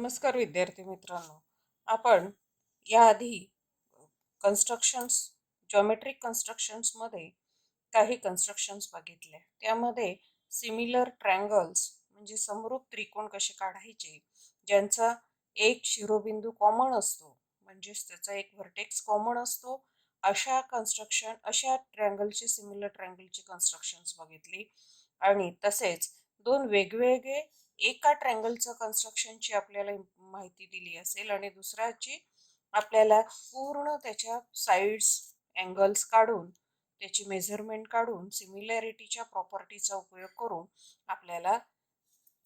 नमस्कार विद्यार्थी मित्रांनो. आपण याआधी कन्स्ट्रक्शन्स जॉमेट्रिक कन्स्ट्रक्शन्समध्ये काही कन्स्ट्रक्शन्स बघितले. त्यामध्ये सिमिलर ट्रँगल्स म्हणजे समरूप त्रिकोण कसे काढायचे, ज्यांचा एक शिरोबिंदू कॉमन असतो, म्हणजेच त्याचा एक व्हर्टेक्स कॉमन असतो, अशा ट्रँगलचे सिमिलर ट्रँगलचे कन्स्ट्रक्शन्स बघितली. आणि तसेच दोन वेगवेगळे एका ट्रँगलचं कन्स्ट्रक्शनची आपल्याला माहिती दिली असेल आणि दुसऱ्याची आपल्याला पूर्ण त्याच्या साइड्स अँगल्स काढून त्याची मेजरमेंट काढून सिमिलॅरिटीच्या प्रॉपर्टीचा उपयोग करून आपल्याला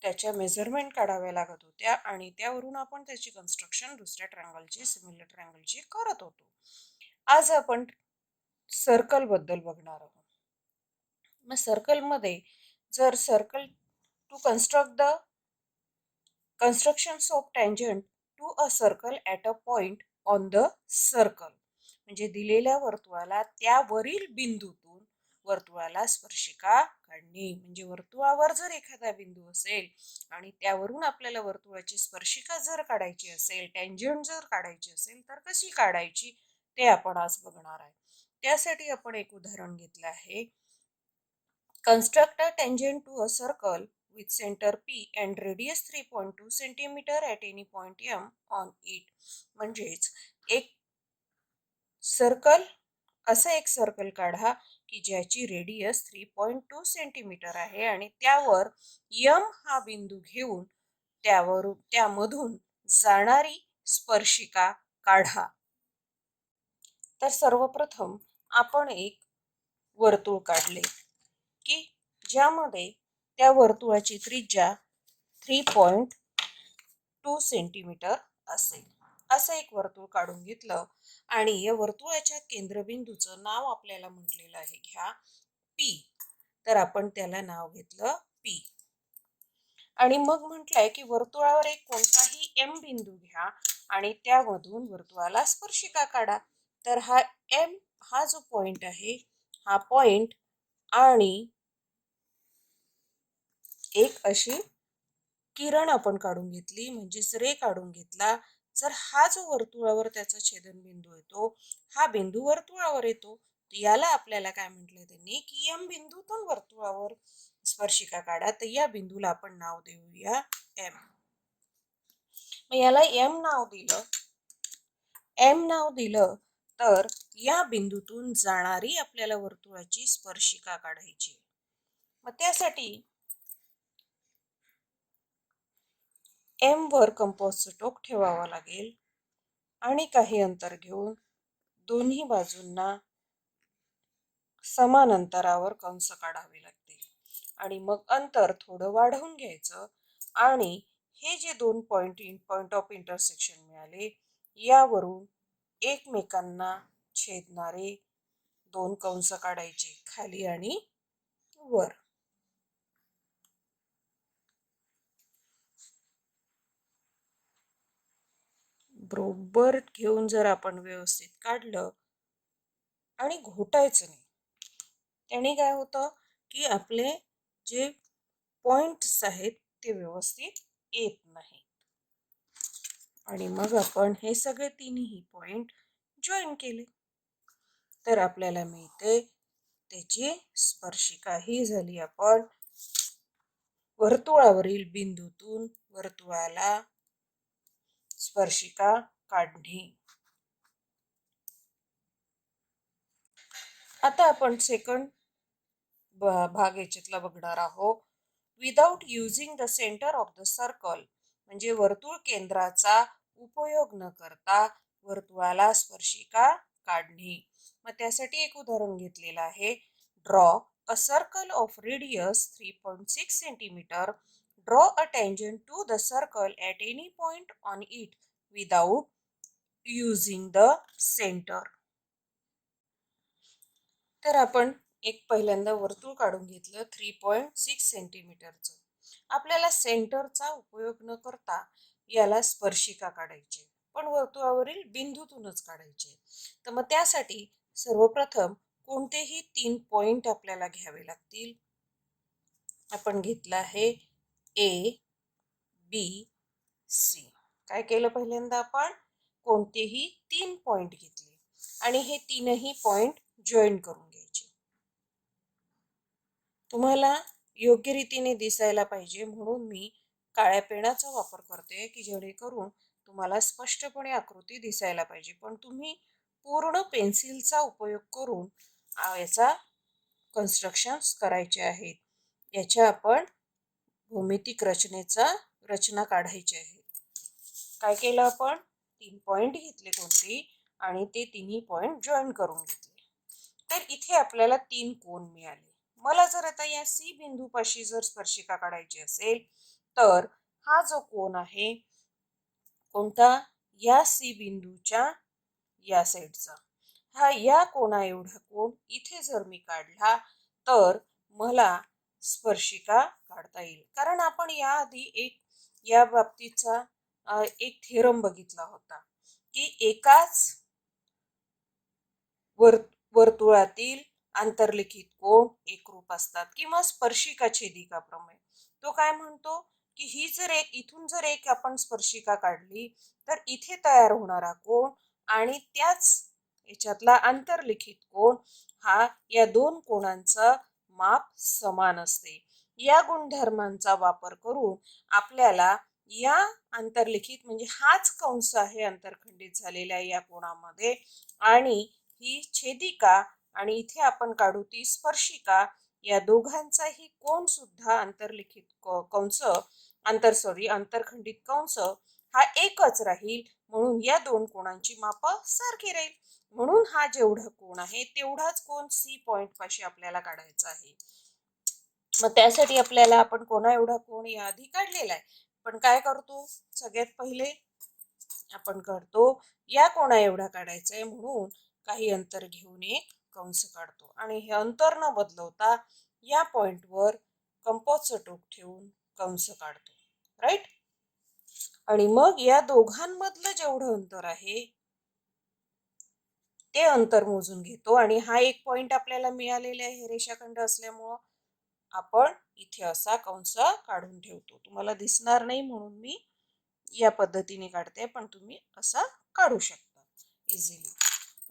त्याच्या मेजरमेंट काढाव्या लागत होत्या आणि त्यावरून आपण त्याची कन्स्ट्रक्शन दुसऱ्या ट्रँगलची सिमिलर ट्रँगलची करत होतो. आज आपण सर्कल बद्दल बघणार आहोत. मग सर्कलमध्ये जर circle to construct the constructions of tangent to a circle at a point on the circle म्हणजे दिलेल्या वर्तुळाला त्यावरील बिंदूतून वर्तुळाला स्पर्शिका काढणे. म्हणजे वर्तुळावर जर एखादा बिंदू असेल आणि त्यावरून आपल्याला वर्तुळाची स्पर्शिका जर काढायची असेल, टँजंट जर काढायची असेल, तर कशी काढायची ते आपण आज बघणार आहे. त्यासाठी आपण एक उदाहरण घेतलं आहे. Construct a tangent to a circle with center P and radius 3.2 cm at any point M on it. म्हणजेच एक सर्कल काढा की ज्याची रेडियस 3.2 सेंटीमीटर आहे आणि त्यावर M हा बिंदू घेऊन त्यामधून जाणारी स्पर्शिका काढा. तर सर्वप्रथम आपण एक वर्तुळ काढले की ज्यामध्ये त्या वर्तुळाची त्रिज्या 3.2 सेंटीमीटर असेल. असं एक वर्तुळ काढून घेतलं आणि या वर्तुळाच्या केंद्रबिंदूचं नाव आपल्याला म्हटलेलं आहे घ्या P. तर आपण त्याला नाव घेतलं P आणि मग म्हटलंय की वर्तुळावर एक कोणताही M बिंदू घ्या आणि त्यामधून वर्तुळाला स्पर्शिका काढा. तर हा M हा जो पॉइंट आहे, हा पॉइंट आणि एक अशी किरण आपण काढून घेतली, म्हणजेच रे काढून घेतला. जर हा जो वर्तुळावर त्याचा छेदनबिंदू येतो, हा बिंदू वर्तुळावर येतो, याला आपल्याला काय म्हटलं त्यांनी की एम बिंदूतून वर्तुळावर स्पर्शिका काढा. तर या बिंदूला आपण नाव देऊया एम. मग याला एम नाव दिलं तर या बिंदूतून जाणारी आपल्याला वर्तुळाची स्पर्शिका काढायची. मग त्यासाठी एम वर कंपासचं टोक ठेवावा लागेल आणि काही अंतर घेऊन दोन्ही बाजूंना समान अंतरावर कंस काढावे लागतील आणि मग अंतर थोडं वाढवून घ्यायचं आणि हे जे दोन पॉइंट ऑफ इंटरसेक्शन मिळाले, यावरून एकमेकांना छेदणारे दोन कंस काढायचे, खाली आणि वर. बरोबर घेऊन जर आपण व्यवस्थित काढलं आणि घोटायचं नाही, त्याने काय होतं की आपले जे पॉइंट्स आहेत ते व्यवस्थित येत नाही आणि मग आपण हे सगळे तिन्ही पॉइंट जॉईन केले तर आपल्याला मिळते त्याची स्पर्शिका ही झाली आपण वर्तुळावरील बिंदूतून वर्तुळाला स्पर्शिका काढणे. आता आपण सेकंड भाग याच्यातला बघणार आहोत. Without using the centre of the circle म्हणजे वर्तुळ केंद्राचा उपयोग न करता वर्तुळाला स्पर्शिका काढणे. मग त्यासाठी एक उदाहरण घेतलेलं आहे. Draw a circle of radius 3.6 centimetre. Draw a tangent to the circle at any point on it without using the centre. तर आपण एक पहिल्यांदा वर्तुळ काढून घेतलं 3.6 सेंटीमीटरचं. आपल्याला सेंटरचा उपयोग न करता याला स्पर्शिका काढायची, पण वर्तुळावरील बिंदूतूनच काढायचे. तर मग त्यासाठी सर्वप्रथम कोणतेही 3 पॉइंट आपल्याला घ्यावे लागतील. आपण घेतला आहे A, B, C. काय केलं पहिल्यांदा आपण कोणतेही 3 पॉइंट घेतले आणि हे 3ही पॉइंट जॉईन करून घ्यायचे. तुम्हाला योग्य रीतीने दिसायला पाहिजे म्हणून मी काळ्या पेनाचा वापर करते की जेणेकरून तुम्हाला स्पष्टपणे आकृती दिसायला पाहिजे. पण तुम्ही पूर्ण पेन्सिलचा उपयोग करून याचा कन्स्ट्रक्शन्स करायचे आहेत. याच्या आपण भौमितिक रचना काढायची आहे. काय केलं आपण 3 पॉइंट घेतले कोणते आणि ते तिन्ही पॉइंट जॉईन करून घेतले. तर इथे आपल्याला 3 कोन मिळाले. मला जर आता या सी बिंदूपाशी जर स्पर्शिका काढायची असेल तर हा जो कोन आहे कोणता या सी बिंदूच्या या साईडचा हा या कोणा एवढा कोन इथे जर मी काढला तर मला स्पर्शिका काढता येईल. कारण आपण याआधी एक या बाबतीचा एक थेरम बघितला होता की एकाच वर्तुळातील आंतरलिखित कोन एकरूप असतात किंवा स्पर्शिका छेदिका प्रमेय. तो काय म्हणतो की ही जर इथून जर एक आपण स्पर्शिका काढली तर इथे तयार होणारा कोन आणि त्याच याच्यातला आंतरलिखित कोन हा या दोन कोणांचं माप समान असते. या गुणधर्मांचा वापर करून आपल्याला या आंतरलिखित म्हणजे हाच कंस आहे आंतरखंडित झालेल्या या कोणामध्ये आणि ही छेदिका आणि इथे आपण काढू ती स्पर्शिका या दोघांचाही कोन सुद्धा आंतरलिखित कंस आंतरखंडित कंस हा एकच राहील. म्हणून या दोन कोणांची माप सारखी राहील. म्हणून हा जेवढा कोन आहे तेवढाच कोन सी पॉइंट पाशी आपल्याला काढायचा आहे. मग त्यासाठी आपल्याला आपण कोणा एवढा कोन या आधी काढलेला आहे. पण काय करतो सगळ्यात पहिले आपण करतो या कोणा एवढा काढायचा आहे म्हणून काही अंतर घेऊन एक कंस काढतो आणि हे अंतर न बदलवता या पॉइंटवर कंपासचं टोक ठेवून कंस काढतो. राईट. आणि मग या दोघांमधलं जेवढं अंतर आहे ते अंतर मोजून घेतो आणि हा एक पॉइंट आपल्याला मिळालेला आहे रेषाखंड असल्यामुळं आपण इथे असा कंस काढून ठेवतो. तुम्हाला दिसणार नाही म्हणून मी या पद्धतीने काढते पण तुम्ही असा काढू शकता इझिली.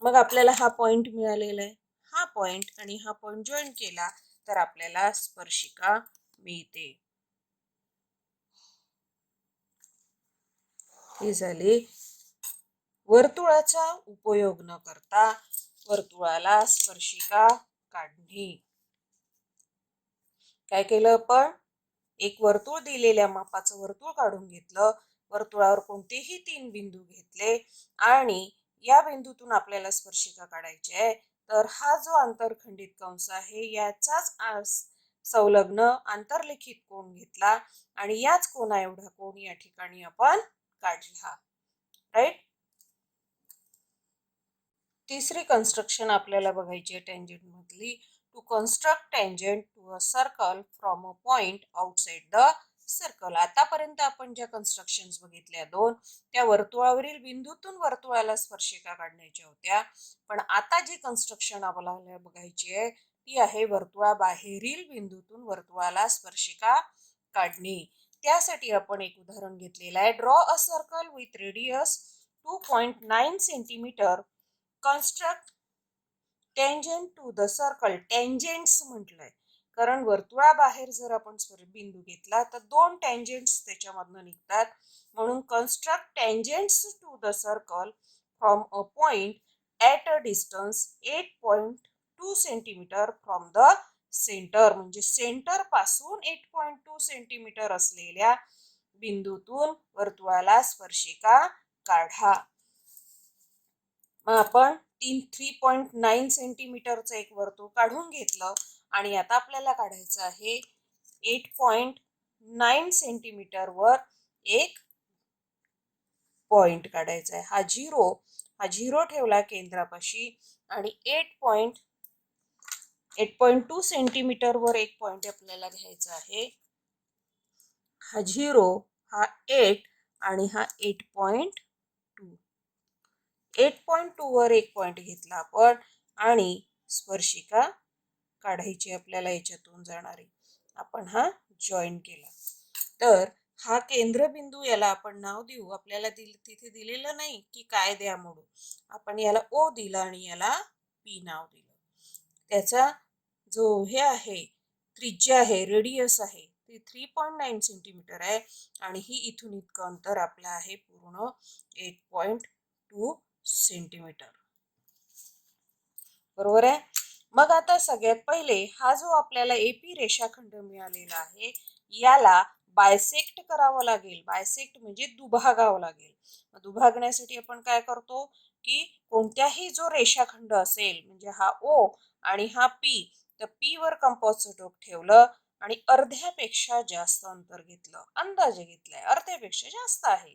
मग आपल्याला हा पॉइंट मिळालेला आहे. हा पॉइंट आणि हा पॉइंट जॉईन केला तर आपल्याला स्पर्शिका मिळते. ही झाली वर्तुळाचा उपयोग न करता वर्तुळाला स्पर्शिका काढणे. काय केलं आपण एक वर्तुळ दिलेल्या मापाचं वर्तुळ काढून घेतलं. वर्तुळावर कोणतेही 3 बिंदू घेतले आणि या बिंदूतून आपल्याला स्पर्शिका काढायची आहे. तर हा जो आंतरखंडित कंस आहे याचाच संलग्न आंतरलिखित कोन घेतला आणि याच कोना एवढा कोन या ठिकाणी आपण काढला. राईट. तिसरी कन्स्ट्रक्शन आपल्याला बघायची आहे टेंजंट मधली. To construct tangent to a circle from a point outside the circle. आतापर्यंत आपण ज्या कन्स्ट्रक्शन्स बघितल्या दोन त्या वर्तुळावरील बिंदूतून वर्तुळाला स्पर्शिका काढण्याच्या होत्या. पण आता जी कन्स्ट्रक्शन आपल्याला बघायची आहे ती आहे वर्तुळाबाहेरील बिंदूतून वर्तुळाला स्पर्शिका काढणे. त्यासाठी आपण एक उदाहरण घेतलेलं आहे. Draw a circle with radius 2.9 centimetre. Construct tangent to the circle. Tangents म्हटलंय कारण वर्तुळाबाहेर जर आपण बिंदू घेतला तर 2 टेंजेंट्स त्याच्यामधनं निघतात. म्हणून construct tangents to the circle from a point at a distance 8.2 centimetre from the centre. म्हणजे सेंटर पासून 8.2 सेंटीमीटर असलेल्या बिंदूतून वर्तुळाला स्पर्शिका काढा. मग आपण 3.9 सेंटीमीटरचं एक वर्तुळ काढून घेतलं आणि आता आपल्याला काढायचं आहे 8.9 सेंटीमीटर वर एक पॉइंट काढायचा आहे. हा झिरो ठेवला केंद्रापाशी आणि 8.2 सेंटीमीटर वर एक पॉइंट आपल्याला घ्यायचा आहे. हा 0 हा 8 आणि हा 8.2 वर एक पॉइंट घेतला आपण आणि स्पर्शिका काढायची आपल्याला याच्यातून जाणारी. आपण हा जॉईन केला तर हा केंद्रबिंदू, याला आपण नाव देऊ. आपल्याला तिथे दिलेलं नाही की काय द्या म्हणून, आपण याला ओ दिलं आणि याला पी नाव दिलं. त्याचा जो हे आहे, त्रिज्या आहे, रेडियस आहे, ती 3.9 सेंटीमीटर आहे आणि ही इथून इतकं अंतर आपलं आहे पूर्ण 8.2 सेंटीमीटर. बरोबर आहे. मग आता सगळ्यात पहिले हा जो आपल्याला एपी रेषाखंड मिळालेला आहे याला बायसेक्ट करावं लागेल. बायसेक्ट म्हणजे दुभागावं लागेल. दुभागण्यासाठी आपण काय करतो की कोणत्याही जो रेषाखंड असेल, म्हणजे हा ओ आणि हा पी, तर पी वर कंपासचं टोक ठेवलं आणि अर्ध्यापेक्षा जास्त अंतर घेतलं. अंदाजे घेतलाय, अर्ध्यापेक्षा जास्त आहे.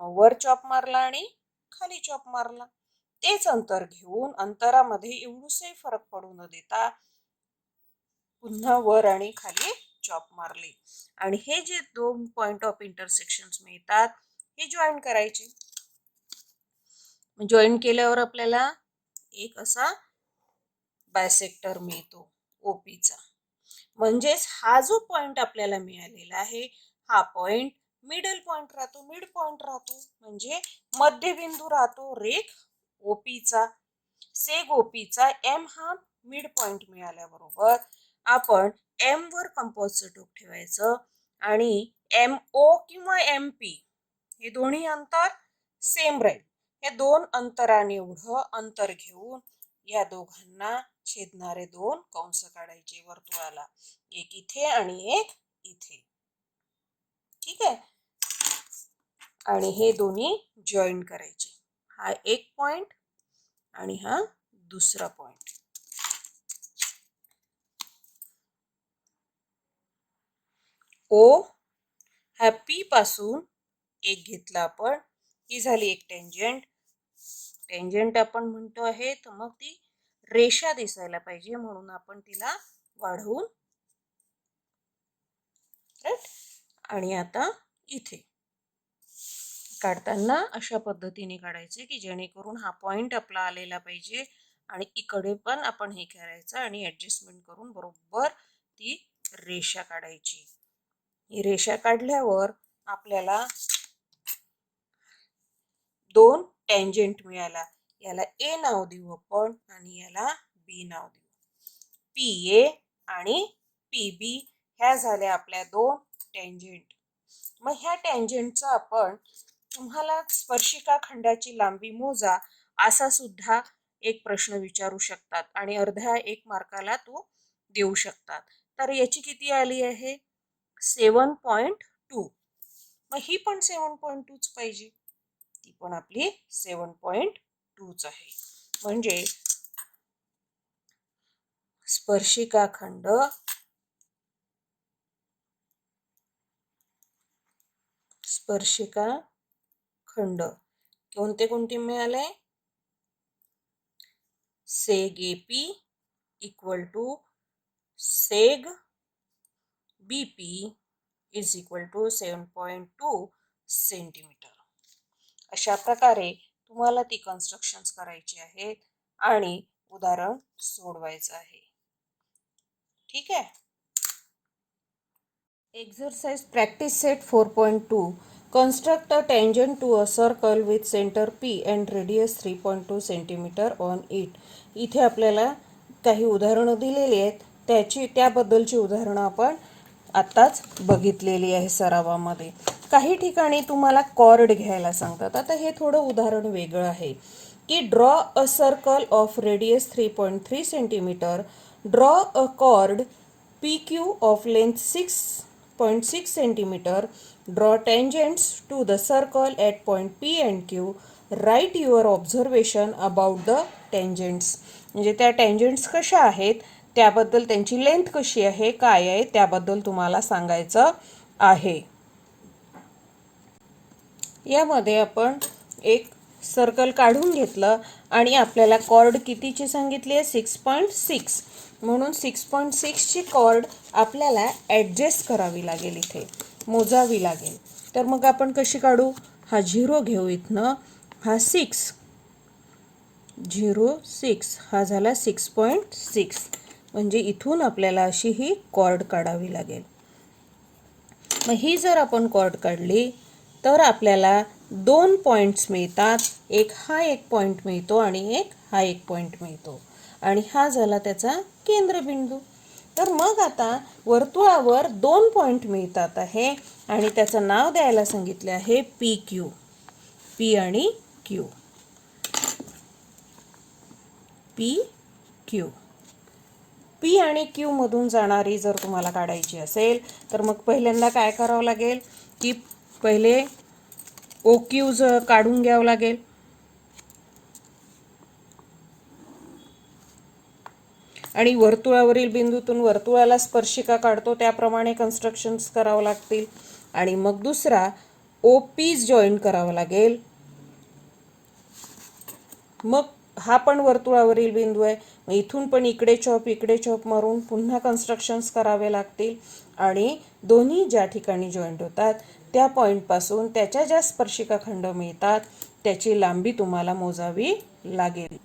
वर चॉप मारला आणि खाली चॉप मारला. तेच अंतर घेऊन अंतरामध्ये एवढूसे फरक पडू न देता पुन्हा वर आणि खाली चॉप मारले आणि हे जे दोन पॉइंट ऑफ इंटरसेक्शन्स मिळतात हे जॉईन करायचे. जॉईन केल्यावर आपल्याला एक असा बायसेक्टर मिळतो ओपीचा. म्हणजेच हा जो पॉइंट आपल्याला मिळालेला आहे हा पॉइंट मिडल पॉइंट राहतो, मिड पॉइंट राहतो, म्हणजे मध्यबिंदू राहतो रेख ओपीचा. सेग ओपीचा एम हा मिड पॉइंट मिळाल्याबरोबर आपण एम वर कंपासचं टोक ठेवायचं आणि एम ओ किंवा एम पी हे दोन्ही अंतर सेम राहील. या दोन अंतराने एवढं अंतर घेऊन या दोघांना छेदणारे दोन कंस काढायचे वर्तुळाला, एक इथे आणि एक इथे. ठीक आहे. आणि हे दोन्ही जॉईन करायचे. हा एक पॉइंट आणि हा दुसरा पॉइंट. ओ ह्या पी पासून एक घेतला आपण, ही झाली एक टेंजंट. टेंजंट आपण म्हणतो आहे तर मग ती रेषा दिसायला पाहिजे म्हणून आपण तिला वाढवून, राईट. आणि आता इथे काढताना अशा पद्धतीने काढायचे की जेणेकरून हा पॉइंट आपला आलेला पाहिजे आणि इकडे पण आपण हे करायचं आणि ऍडजस्टमेंट करून बरोबर ती रेषा काढायची. ही रेषा काढल्यावर आपल्याला दोन टेंजंट मिळाला. याला ए नाव देऊ आपण आणि याला बी नाव देऊ. पी ए आणि पी बी ह्या झाल्या आपल्या दोन टेंजंट. मग ह्या टेंजंटचा आपण तुम्हाला स्पर्शिका खंडाची लांबी मोजा असा सुद्धा एक प्रश्न विचारू शकतात आणि अर्ध्या एक मार्काला तो देऊ शकतात. तर याची किती आली आहे 7.2. मग ही पण 7.2च पाहिजे. ती पण आपली 7.2च आहे. म्हणजे स्पर्शिका खंड कोणते कोणते मिळाले? Seg AP equal to seg BP is equal to 7.2 centimetre. अशा प्रकारे तुम्हाला ती कन्स्ट्रक्शन्स करायची आहेत आणि उदाहरण सोडवायचं आहे. ठीक आहे. Exercise practice set 4.2. Construct a tangent to a circle with center P and radius 3.2 centimetre on it. इथे आपल्याला काही उदाहरणं दिलेली आहेत, त्याबद्दलची उदाहरणं आपण आत्ताच बघितलेली आहे सरावामध्ये. काही ठिकाणी तुम्हाला कॉर्ड घ्यायला सांगतात. आता हे थोडं उदाहरण वेगळं आहे की draw a circle of radius 3.3 centimetre. Draw a cord PQ of length 6.6 centimeter. Draw tangents to the circle at point P and Q. Write your observation about the tangents. म्हणजे त्या tangents कशा आहेत त्याबद्दल, त्यांची लेंथ कशी आहे, काय आहे त्याबद्दल तुम्हाला सांगायचं आहे. यामध्ये आपण एक सर्कल काढून घेतलं आणि आपल्याला कॉर्ड कितीची सांगितली आहे 6.6. म्हणून 6.6ची कॉर्ड आपल्याला ॲडजस्ट करावी लागेल, इथे मोजावी लागेल. तर मग आपण कशी काढू? हा 0 घेऊ इथनं, हा 6 हा झाला 6.6. म्हणजे इथून आपल्याला अशी ही कॉर्ड काढावी लागेल. मग ही जर आपण कॉर्ड काढली तर आपल्याला 2 पॉईंट्स मिळतात. एक हा एक पॉईंट मिळतो आणि एक हा एक पॉईंट मिळतो आणि हा झाला त्याचा केंद्रबिंदू. तर मग आता वर्तुळावर 2 पॉईंट मिळतात आहे आणि त्याचं नाव द्यायला सांगितले आहे पी क्यू. पी आणि क्यू. P Q. पी आणि क्यू मधून जाणारी जर तुम्हाला काढायची असेल तर मग पहिल्यांदा काय करावं लागेल की पहिले ओ क्यू काढून घ्यावं लागेल. आणि वर्तुळावरील बिंदूतून वर्तुळाला स्पर्शिका काढतो त्याप्रमाणे कन्स्ट्रक्शन्स करावं लागतील. आणि मग दुसरा ओ पी जॉईन करावं लागेल. मग हा पण वर्तुळावरील बिंदू आहे. मग इथून पण इकडे चॉप मारून पुन्हा कन्स्ट्रक्शन्स करावे लागतील आणि दोन्ही ज्या ठिकाणी जॉईंट होतात त्या पॉईंटपासून त्याच्या ज्या स्पर्शिका खंड मिळतात त्याची लांबी तुम्हाला मोजावी लागेल.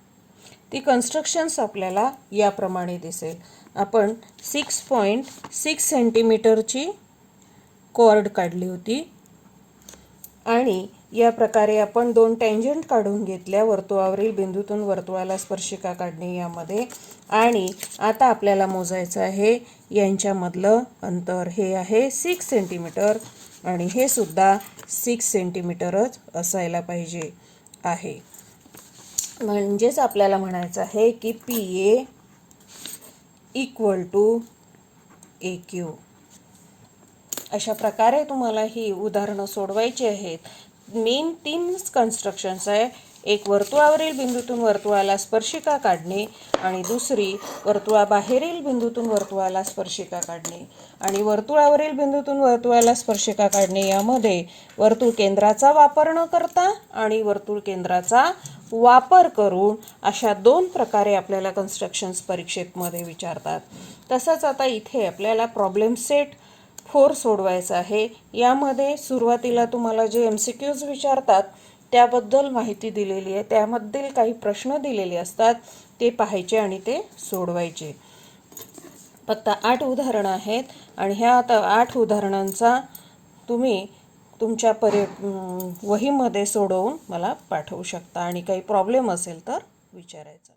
ती कन्स्ट्रक्शन्स आपल्याला याप्रमाणे दिसेल. आपण 6.6 सेंटीमीटरची कॉर्ड काढली होती आणि या प्रकारे आपण 2 टँजंट काढून घेतल्या वर्तुळावरील बिंदूतून वर्तुळाला स्पर्शिका काढणे यामध्ये. आणि आता आपल्याला मोजायचं आहे यांच्यामधलं अंतर. हे आहे 6 सेंटीमीटर आणि हे सुद्धा 6 सेंटीमीटरच असायला पाहिजे आहे. म्हणजेच आपल्याला म्हणायचं आहे की P A equal to A Q. अशा प्रकारे तुम्हाला ही उदाहरणं सोडवायची आहेत. मेन 3 कन्स्ट्रक्शन्स आहे. एक वर्तुळावरील बिंदूतून वर्तुळाला स्पर्शिका काढणे आणि दुसरी वर्तुळाबाहेरील बिंदूतून वर्तुळाला स्पर्शिका काढणे. आणि वर्तुळावरील बिंदूतून वर्तुळाला स्पर्शिका काढणे यामध्ये वर्तुळ केंद्राचा वापर न करता आणि वर्तुळ केंद्राचा वापर करून अशा 2 प्रकारे आपल्याला कन्स्ट्रक्शन्स परीक्षेमध्ये विचारतात. तसंच आता इथे आपल्याला प्रॉब्लेम सेट 4 सोडवायचा आहे. यामध्ये सुरुवातीला तुम्हाला जे MCQs विचारतात त्याबद्दल माहिती दिलेली आहे. त्यामध्ये काही प्रश्न दिलेले असतात ते पाहायचे आणि ते सोडवायचे. फक्त 8 उदाहरणं आहेत आणि ह्या आता 8 उदाहरणांचा तुम्ही तुमच्या वहीमध्ये सोडवून मला पाठवू शकता आणि काही प्रॉब्लेम असेल तर विचारायचा.